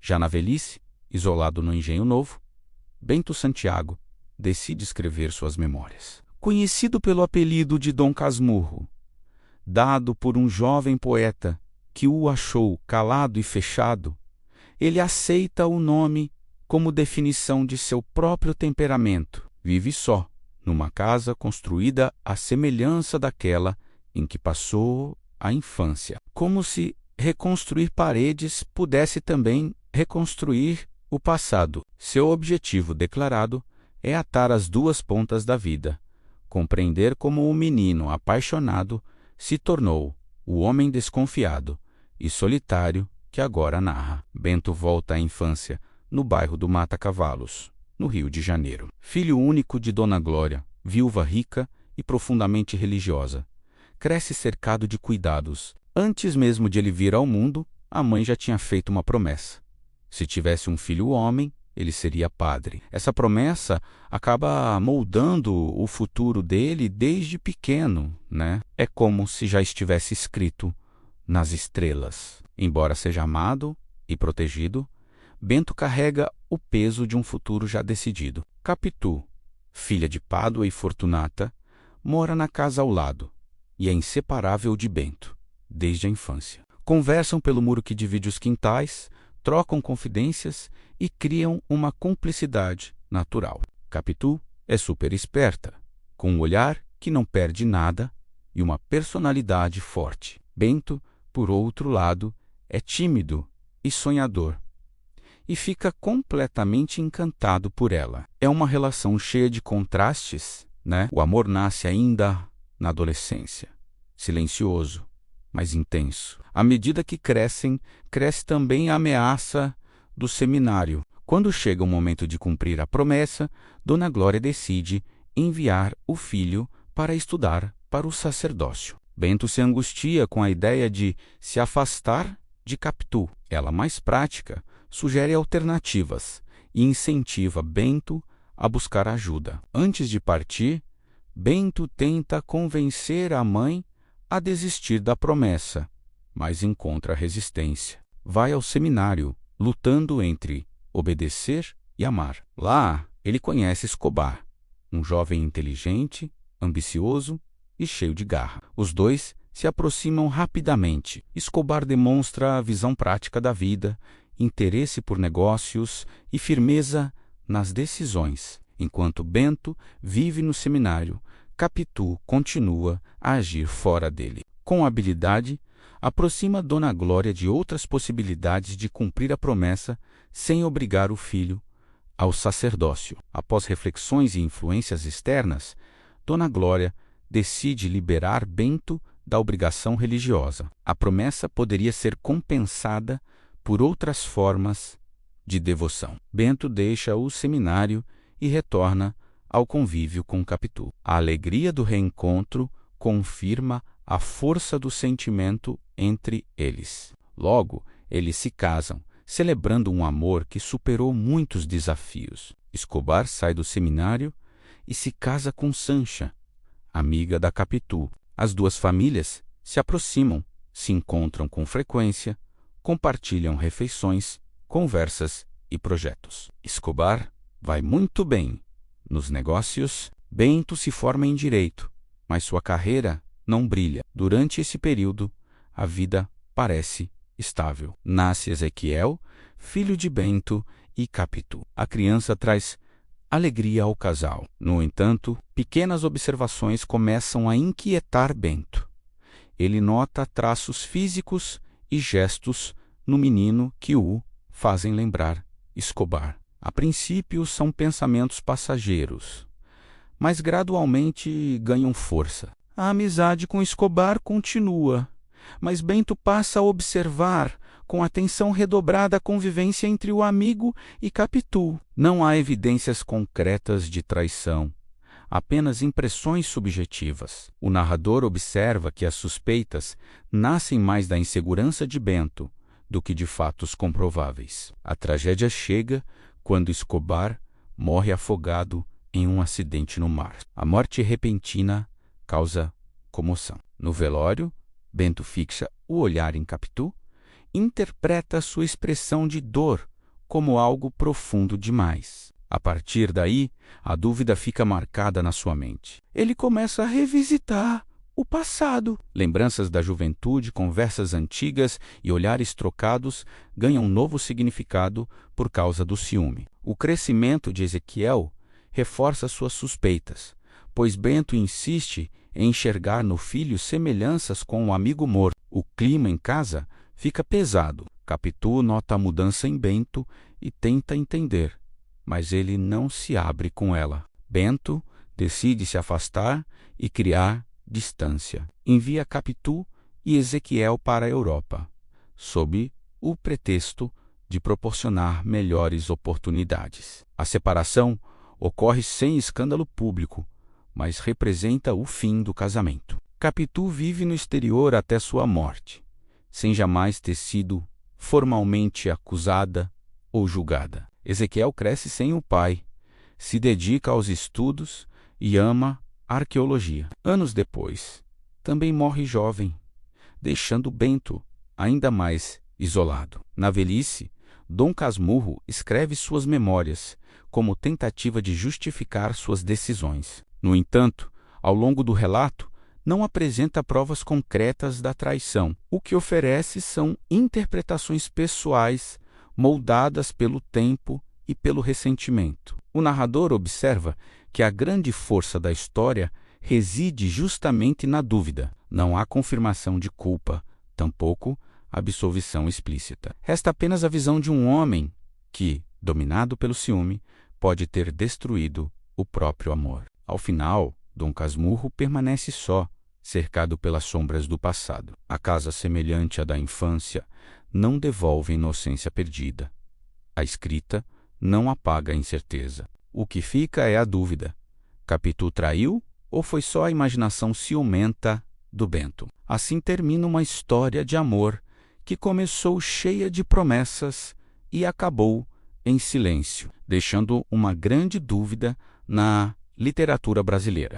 Já na velhice, isolado no Engenho Novo, Bento Santiago decide escrever suas memórias. Conhecido pelo apelido de Dom Casmurro, dado por um jovem poeta que o achou calado e fechado, ele aceita o nome como definição de seu próprio temperamento. Vive só, numa casa construída à semelhança daquela em que passou a infância. Como se reconstruir paredes pudesse também reconstruir o passado. Seu objetivo declarado é atar as duas pontas da vida, compreender como o menino apaixonado se tornou o homem desconfiado e solitário que agora narra. Bento volta à infância no bairro do Mata Cavalos, no Rio de Janeiro. Filho único de Dona Glória, viúva rica e profundamente religiosa, cresce cercado de cuidados. Antes mesmo de ele vir ao mundo, a mãe já tinha feito uma promessa. Se tivesse um filho homem, ele seria padre. Essa promessa acaba moldando o futuro dele desde pequeno, né? É como se já estivesse escrito nas estrelas. Embora seja amado e protegido, Bento carrega o peso de um futuro já decidido. Capitu, filha de Pádua e Fortunata, mora na casa ao lado e é inseparável de Bento, desde a infância. Conversam pelo muro que divide os quintais, trocam confidências e criam uma cumplicidade natural. Capitu é super esperta, com um olhar que não perde nada e uma personalidade forte. Bento, por outro lado, é tímido e sonhador, e fica completamente encantado por ela. É uma relação cheia de contrastes, né? O amor nasce ainda na adolescência, silencioso, mas intenso. À medida que crescem, cresce também a ameaça do seminário. Quando chega o momento de cumprir a promessa, Dona Glória decide enviar o filho para estudar para o sacerdócio. Bento se angustia com a ideia de se afastar de Capitu. Ela, mais prática, sugere alternativas e incentiva Bento a buscar ajuda. Antes de partir, Bento tenta convencer a mãe a desistir da promessa, mas encontra resistência. Vai ao seminário, lutando entre obedecer e amar. Lá, ele conhece Escobar, um jovem inteligente, ambicioso e cheio de garra. Os dois se aproximam rapidamente. Escobar demonstra a visão prática da vida, interesse por negócios e firmeza nas decisões. Enquanto Bento vive no seminário, Capitu continua a agir fora dele. Com habilidade, aproxima Dona Glória de outras possibilidades de cumprir a promessa sem obrigar o filho ao sacerdócio. Após reflexões e influências externas, Dona Glória decide liberar Bento da obrigação religiosa. A promessa poderia ser compensada por outras formas de devoção. Bento deixa o seminário e retorna ao convívio com Capitu. A alegria do reencontro confirma a força do sentimento entre eles. Logo, eles se casam, celebrando um amor que superou muitos desafios. Escobar sai do seminário e se casa com Sancha, amiga da Capitu. As duas famílias se aproximam, se encontram com frequência, compartilham refeições, conversas e projetos. Escobar vai muito bem nos negócios. Bento se forma em direito, mas sua carreira não brilha. Durante esse período, a vida parece estável. Nasce Ezequiel, filho de Bento e Capitu. A criança traz alegria ao casal. No entanto, pequenas observações começam a inquietar Bento. Ele nota traços físicos e gestos no menino que o fazem lembrar Escobar. A princípio, são pensamentos passageiros, mas gradualmente ganham força. A amizade com Escobar continua, mas Bento passa a observar com atenção redobrada a convivência entre o amigo e Capitu. Não há evidências concretas de traição, apenas impressões subjetivas. O narrador observa que as suspeitas nascem mais da insegurança de Bento do que de fatos comprováveis. A tragédia chega quando Escobar morre afogado em um acidente no mar. A morte repentina causa comoção. No velório, Bento fixa o olhar em Capitu, interpreta sua expressão de dor como algo profundo demais. A partir daí, a dúvida fica marcada na sua mente. Ele começa a revisitar o passado. Lembranças da juventude, conversas antigas e olhares trocados ganham um novo significado por causa do ciúme. O crescimento de Ezequiel reforça suas suspeitas, pois Bento insiste em enxergar no filho semelhanças com o amigo morto. O clima em casa fica pesado. Capitu nota a mudança em Bento e tenta entender, mas ele não se abre com ela. Bento decide se afastar e criar distância. Envia Capitu e Ezequiel para a Europa, sob o pretexto de proporcionar melhores oportunidades. A separação ocorre sem escândalo público, mas representa o fim do casamento. Capitu vive no exterior até sua morte, sem jamais ter sido formalmente acusada ou julgada. Ezequiel cresce sem o pai, se dedica aos estudos e ama a arqueologia. Anos depois, também morre jovem, deixando Bento ainda mais isolado. Na velhice, Dom Casmurro escreve suas memórias como tentativa de justificar suas decisões. No entanto, ao longo do relato, não apresenta provas concretas da traição. O que oferece são interpretações pessoais moldadas pelo tempo e pelo ressentimento. O narrador observa que a grande força da história reside justamente na dúvida. Não há confirmação de culpa, tampouco absolvição explícita. Resta apenas a visão de um homem que, dominado pelo ciúme, pode ter destruído o próprio amor. Ao final, Dom Casmurro permanece só, cercado pelas sombras do passado. A casa semelhante à da infância não devolve a inocência perdida. A escrita não apaga a incerteza. O que fica é a dúvida. Capitu traiu ou foi só a imaginação ciumenta do Bento? Assim termina uma história de amor que começou cheia de promessas e acabou em silêncio, deixando uma grande dúvida na literatura brasileira.